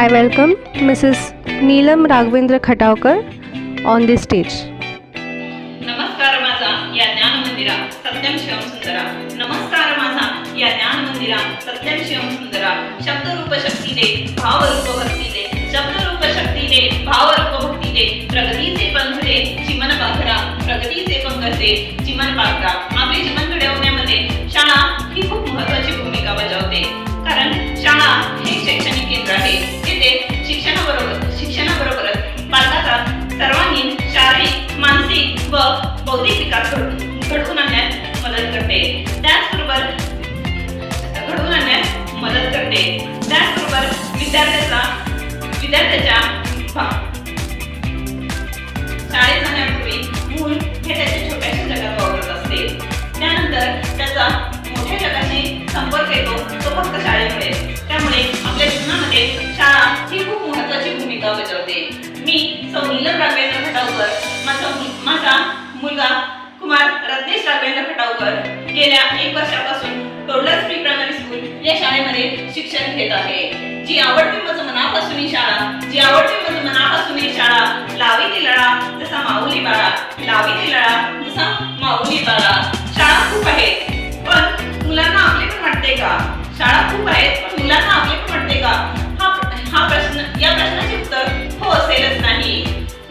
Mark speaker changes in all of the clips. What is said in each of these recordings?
Speaker 1: I welcome Mrs. Neelam Raghavendra Khataukar on this stage.
Speaker 2: नमस्कार माझा या ज्ञान मंदिरा सत्यम शिवम सुंदरा. नमस्कार माझा या ज्ञान मंदिरा सत्यम शिवम सुंदरा. शब्द रूप शक्ती दे, भाव रूप भक्ती दे. शब्द रूप शक्ती दे, भाव रूप भक्ती दे. प्रगतीचे पंख दे, चिमन पाखरा. प्रगतीचे पंख दे, चिमन पाखरा. आपले जीवन घडवण्यामध्ये शाळा ही खूप महत्त्वाची भूमिका बजावते. कारण शाळा हे शैक्षणिक केंद्र आहे. येथे शिक्षणाबरोबरच बालकाचा सर्वांगीण शारीरिक, मानसिक व बौद्धिक विकास घडवून आणण्यात मदत करते. त्याचबरोबर विद्यार्थ्याच्या शाळेत जाण्यापूर्वी मूल हे त्याच्या छोट्याशा जगात वावरत असते. त्यानंतर त्याचा मोठ्या जगाशी संपर्क येतो तो फक्त शाळेमुळे. त्यामुळे आपल्या जीवनामध्ये शाळा ही खूप महत्त्वाची भूमिका बजावते. मी सौ नीलम राघवेंद्र खटावकर, माझा मुलगा कुमार रत्नेश राघवेंद्र खटावकर गेल्या 1 वर्षापासून टोडलर्स प्री प्रायमरी स्कूल या शाळेमध्ये शिक्षण घेत आहे. जी आवडते माझं मनापासून ही शाळा, लावी ती लळा जसा माऊली बाळा, लावी ती लळा जसा माऊली बाळा. शाळा खूप आहेत पण मुलांना आपले पण वाटते का? शाळा खूप आहेत पण मुलांना आपले पण वाटते का? हा प्रश्न, या प्रश्नाचे उत्तर हो असेलच नाही.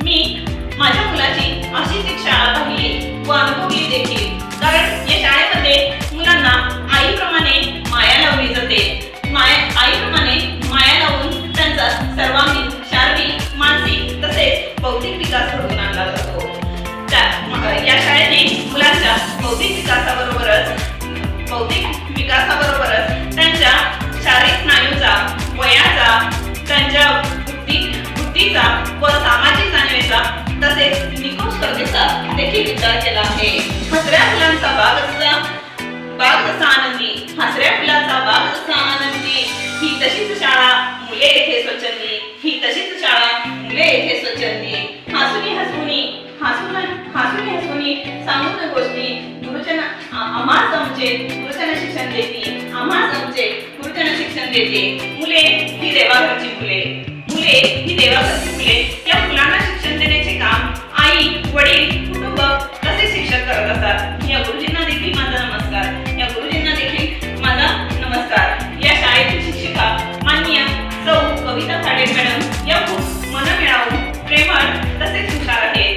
Speaker 2: मी माझ्या मुलाची अशीच एक शाळा पाहिली व अनुभवली देखील. कारण या शाळेमध्ये मुलांना आईप्रमाणे माया लावली जाते. आईप्रमाणे माया लावून त्यांचा सर्वांगीण शारीरिक, मानसिक तसेच बौद्धिक विकास घडवून आणला जातो. या शाळेने मुलांच्या बौद्धिक विकासाबरोबरच त्यांच्या शारीरिक स्नायूचा, वयाचा, त्यांच्या बुद्धीचा व सामाजिक जाणीवेचा तसेच निकोष स्पर्धेचा देखील विचार केला आहे. हसऱ्या फुलांचा बाग जसा आनंदी, हसऱ्या फुलांचा बाग जसा आनंदी, ही तशीच शाळा मुले येथे स्वच्छंदी, ही तशीच शाळा मुले येथे स्वच्छंदी. हसूनी सांगून गोष्टी गुरुजन आम्हा समजे गुरुजन शिक्षण देते. मुले ही देवाघरची फुले. या फुलांना शिक्षण देण्याचे काम आई, वडील, कुटुंब तसेच शिक्षक करत असतात. या गुरुजींना देखील माझा नमस्कार. या शाळेची शिक्षिका माननीय सौ कविता खाडे मॅडम या खूप मनमिळावू, प्रेमळ तसेच हुशार आहेत.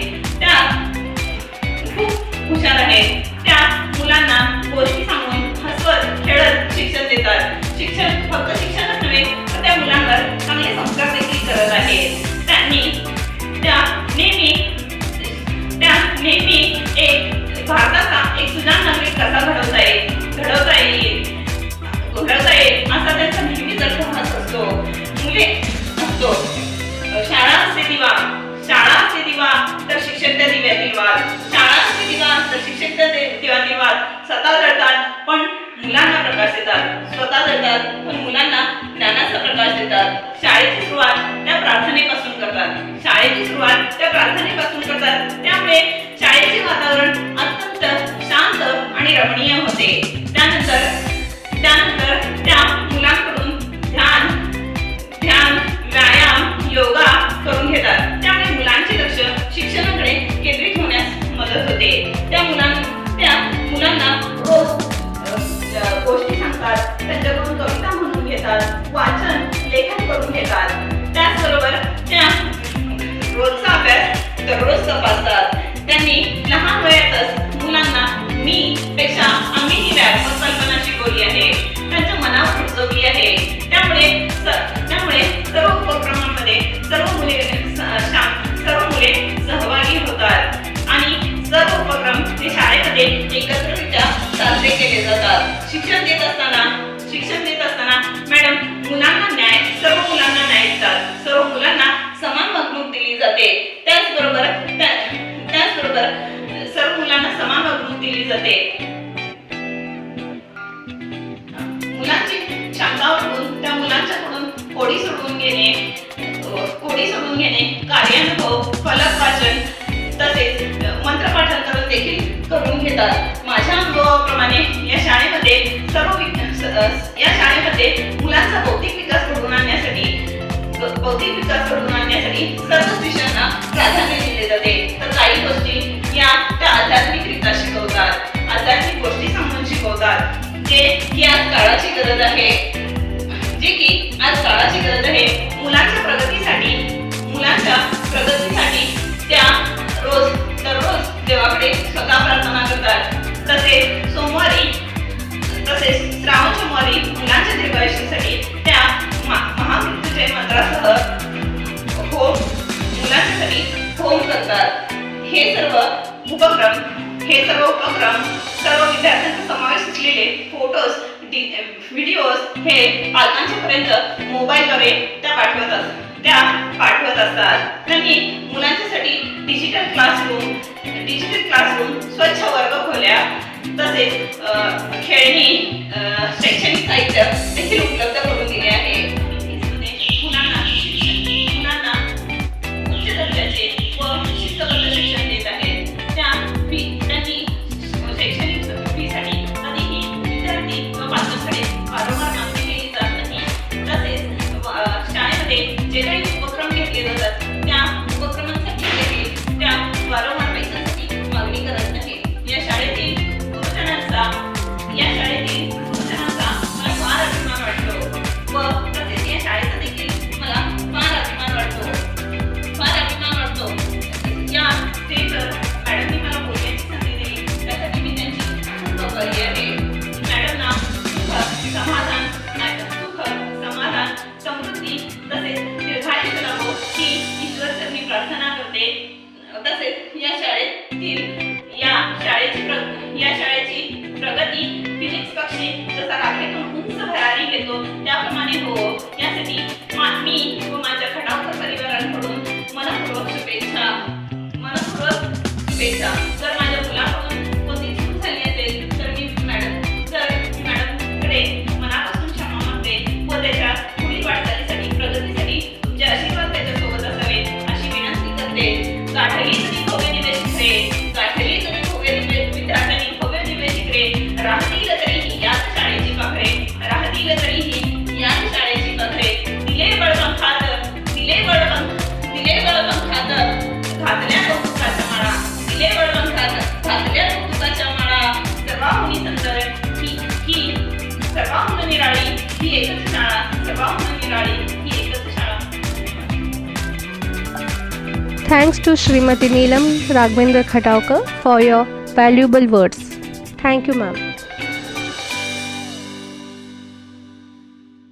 Speaker 2: त्या मुलांना गोष्टी सांगून हसवत खेळत शिक्षण देतात. फक्त शिक्षणच नव्हे तर त्या मुलांवर चांगले संस्कार देखील करत आहेत. त्या नेहमी एक भारताचा एक सुजाण नागरिक कसा घडवता येईल असा त्यांचा नेहमीच अट्टहास असतो. शाळा असते दिवा तर शिक्षक त्या दिव्यातील वाद. स्वतः जळतात पण मुलांना प्रकाश देतात. मुलांना ज्ञानाचा प्रकाश देतात. शाळेची सुरुवात त्या प्रार्थनेपासून करतात. त्यामुळे शाळेचे वातावरण अत्यंत शांत आणि रमणीय होते. त्यानंतर त्या मुलांकडून ध्यान, व्यायाम, योगा करून घेतात. त्यामुळे मुलांचे लक्ष शिक्षणाकडे केंद्रित होण्यास मदत होते. त्या मुलांना रोज गोष्टी सांगतात, त्यांच्याकडून कविता म्हणून घेतात, वाचन, लेखन करून घेतात. त्याचबरोबर त्या रोजचा अभ्यास दररोज तपासतात. त्यांनी लहान वयातच मुलांना मी पेक्षा आम्ही ही व्यापक कल्पना शिकवली आहे, त्यांच्या मनावर रुजवली आहे. त्यामुळे सर्व उपक्रमांमध्ये सर्व मुले सहभागी होतात आणि सर्व उपक्रम हे शाळेमध्ये एकत्रितरित्या साजरे केले जातात. शिक्षण देत असताना मॅडम सर्व मुलांना न्याय देतात. सर्व मुलांना समान वागणूक दिली जाते. त्याचबरोबर सर्व मुलांना समान वागणूक दिली जाते. मुलांची शंका ओळखून त्या मुलांच्याकडून कोडी सोडवून घेणे, कार्यानुभव, फलक वाचन तसेच मंत्रपाठांतर देखील करून घेतात. माझ्या अनुभवाप्रमाणे या शाळेमध्ये मुलांचा बौद्धिक विकास घडवून आणण्यासाठी बौद्धिक विकास घडवून आणण्यासाठी सर्वच विषयांना प्राधान्य दिले जाते. तर काही गोष्टी या त्या आध्यात्मिकरित्या शिकवतात, आध्यात्मिक गोष्टी समजून शिकवतात, जे की आज काळाची गरज आहे, मुलांच्या प्रगतीसाठी त्या दररोज देवाकडे स्वतः प्रार्थना करतात. तसेच श्रावण सोमवारी मुलांच्या दीर्घायुष्यासाठी त्या महामृत्युंजय मंत्रासह मुलांसाठी होम करतात. हे सर्व उपक्रम सर्व विद्यार्थ्यांचा समावेश असलेले फोटोज, व्हिडिओज हे पालकांच्या पर्यंत मोबाईलद्वारे त्या पाठवत असतात. त्यांनी मुलांच्यासाठी डिजिटल क्लासरूम, स्वच्छ वर्गखोल्या, तसेच खेळणी, शैक्षणिक साहित्य देखील उपलब्ध करून दिले आहे. मुलांना उच्च दर्जाचे व शिस्तबद्ध शिक्षण देत आहेत. त्यांनी शैक्षणिक फीसाठी कधीही विद्यार्थी व पालकांकडे वारंवार मागणी केली जात नाही. तसेच शाळेमध्ये जे काही उपक्रम घेतले जातात त्या उपक्रमांसाठी देखील त्या वारंवार पैशांसाठी मागणी करत नाही. या शाळेतील गुरुजनांचा मला फार अभिमान वाटतो व तसेच या शाळेचा देखील मला फार अभिमान वाटतो. या स्टेजवर मॅडमनी मला बोलण्याची संधी दिली, त्यासाठी मी त्यांची खूप आभारी आहे. मॅडमना सुख, समाधान, समृद्धी तसेच दीर्घायुष्य लाभो ही ईश्वरचरणी प्रार्थना करते. तसेच या शाळेची प्रगती फिजिक्स कक्षी जसा राखेतून उंच भरारी घेतो त्याप्रमाणे हो, यासाठी मी व माझ्या खटावकर परिवाराकडून मनपूर्वक शुभेच्छा. जर माझ्या मुलाकडून कोणती चूक झाली असेल तर मी मॅडमकडे मनापासून क्षमा मागते व त्याच्या पुढील वाटचालीसाठी, प्रगतीसाठी तुमचे आशीर्वाद त्याच्यासोबत असावे अशी विनंती करते. गाठली तरी भव्य दिवे शिखरे, विद्यार्थ्यांनी भव्य दिवे शिखरे, राहतील तरीही याच शाळेची पाखरे, दिले बळवंत घातल्या कौतुकाच्या माळा, सर्वाहुनी सुंदर ही सर्वाहुन निराळी ही एकच शाळा.
Speaker 1: Thanks to Srimati Neelam Raghavendra Khataukar for your valuable words. Thank you, ma'am.